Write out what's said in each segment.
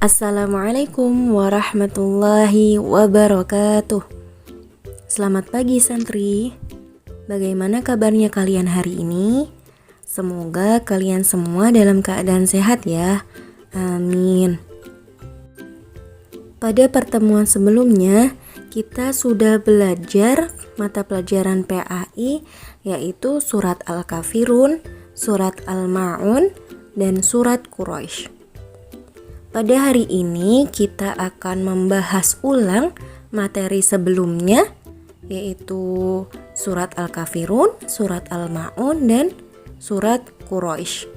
Assalamualaikum warahmatullahi wabarakatuh. Selamat pagi santri. Bagaimana kabarnya kalian hari ini? Semoga kalian semua dalam keadaan sehat ya. Amin. Pada pertemuan sebelumnya, kita sudah belajar mata pelajaran PAI, yaitu surat Al-Kafirun, surat Al-Ma'un, dan surat Quraisy. Pada hari ini kita akan membahas ulang materi sebelumnya, yaitu surat Al-Kafirun, surat Al-Ma'un, dan surat Quraisy.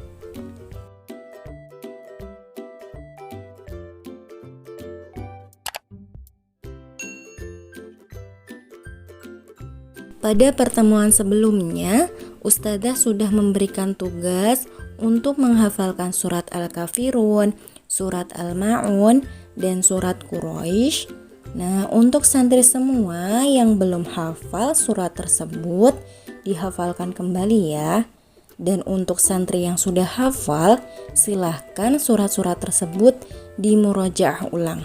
Pada pertemuan sebelumnya, Ustadzah sudah memberikan tugas untuk menghafalkan surat Al-Kafirun, surat Al-Ma'un, dan surat Quraisy. Nah, untuk santri semua yang belum hafal surat tersebut, dihafalkan kembali ya. Dan untuk santri yang sudah hafal, silahkan surat-surat tersebut dimurojaah ulang.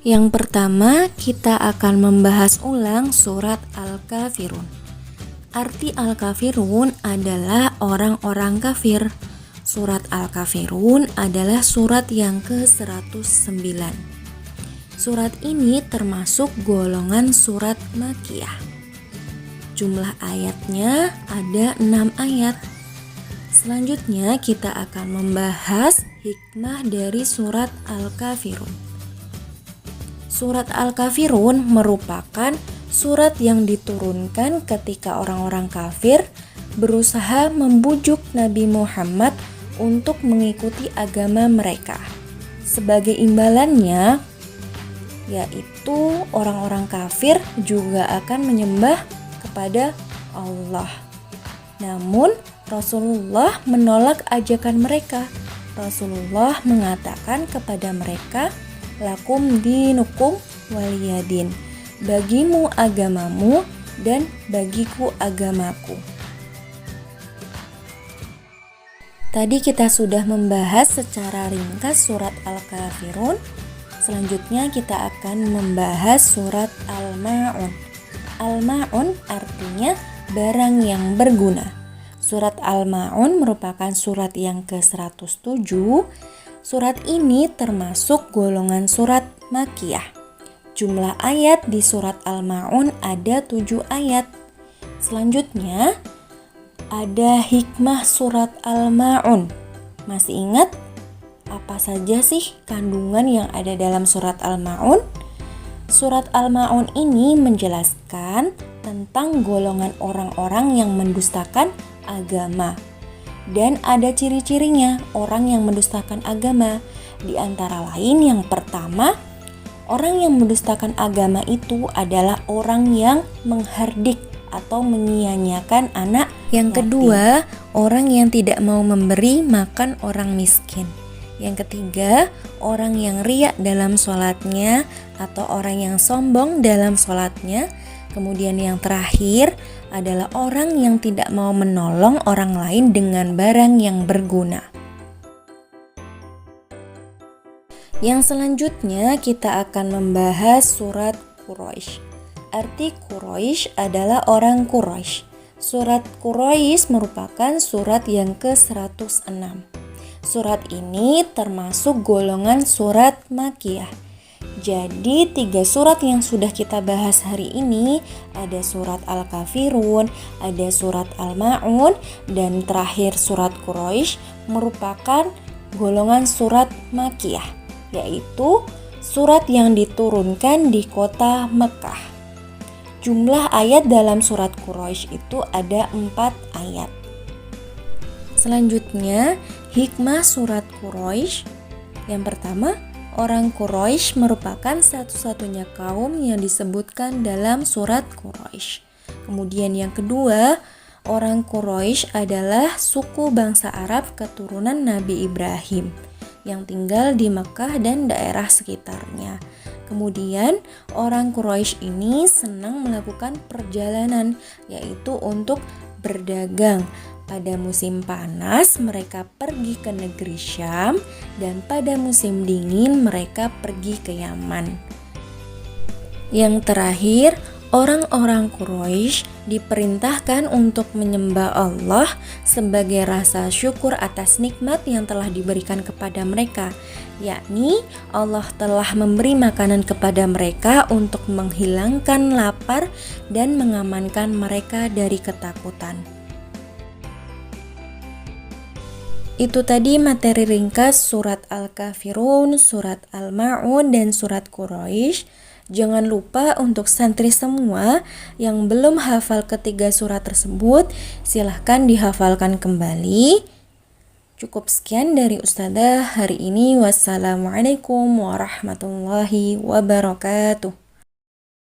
Yang pertama, kita akan membahas ulang surat Al-Kafirun. Arti Al-Kafirun adalah orang-orang kafir. Surat Al-Kafirun adalah surat yang ke-109. Surat ini termasuk golongan surat Makkiyah. Jumlah ayatnya ada 6 ayat. Selanjutnya kita akan membahas hikmah dari surat Al-Kafirun. Surat Al-Kafirun merupakan surat yang diturunkan ketika orang-orang kafir berusaha membujuk Nabi Muhammad untuk mengikuti agama mereka. Sebagai imbalannya, yaitu orang-orang kafir juga akan menyembah kepada Allah. Namun, Rasulullah menolak ajakan mereka. Rasulullah mengatakan kepada mereka, "Lakum dinukum waliyadin." Bagimu agamamu dan bagiku agamaku. Tadi kita sudah membahas secara ringkas surat Al-Kafirun. Selanjutnya kita akan membahas surat Al-Ma'un. Al-Ma'un artinya barang yang berguna. Surat Al-Ma'un merupakan surat yang ke-107. Surat ini termasuk golongan surat Makkiyah. Jumlah ayat di surat Al-Ma'un ada 7 ayat. Selanjutnya ada hikmah surat Al-Ma'un. Masih ingat apa saja sih kandungan yang ada dalam surat Al-Ma'un? Surat Al-Ma'un ini menjelaskan tentang golongan orang-orang yang mendustakan agama. Dan ada ciri-cirinya orang yang mendustakan agama. Di antara lain yang pertama, orang yang mendustakan agama itu adalah orang yang menghardik atau menyia-nyiakan anak. Yang kedua, orang yang tidak mau memberi makan orang miskin. Yang ketiga, orang yang riya dalam sholatnya atau orang yang sombong dalam sholatnya. Kemudian yang terakhir adalah orang yang tidak mau menolong orang lain dengan barang yang berguna. Yang selanjutnya kita akan membahas surat Quraisy. Arti Quraisy adalah orang Quraisy. Surat Quraisy merupakan surat yang ke-106. Surat ini termasuk golongan surat Makkiyah. Jadi 3 surat yang sudah kita bahas hari ini, ada surat Al-Kafirun, ada surat Al-Ma'un, dan terakhir surat Quraisy merupakan golongan surat Makkiyah, yaitu surat yang diturunkan di kota Mekah. Jumlah ayat dalam surat Quraisy itu ada 4 ayat. Selanjutnya, hikmah surat Quraisy. Yang pertama, orang Quraisy merupakan satu-satunya kaum yang disebutkan dalam surat Quraisy. Kemudian yang kedua, orang Quraisy adalah suku bangsa Arab keturunan Nabi Ibrahim yang tinggal di Mekah dan daerah sekitarnya. Kemudian orang Quraisy ini senang melakukan perjalanan, yaitu untuk berdagang. Pada musim panas mereka pergi ke negeri Syam dan pada musim dingin mereka pergi ke Yaman. Yang terakhir, orang-orang Quraisy diperintahkan untuk menyembah Allah sebagai rasa syukur atas nikmat yang telah diberikan kepada mereka, yakni Allah telah memberi makanan kepada mereka untuk menghilangkan lapar dan mengamankan mereka dari ketakutan. Itu tadi materi ringkas surat Al-Kafirun, surat Al-Ma'un, dan surat Quraisy. Jangan lupa untuk santri semua yang belum hafal ketiga surat tersebut, silahkan dihafalkan kembali. Cukup sekian dari Ustazah hari ini. Wassalamualaikum warahmatullahi wabarakatuh.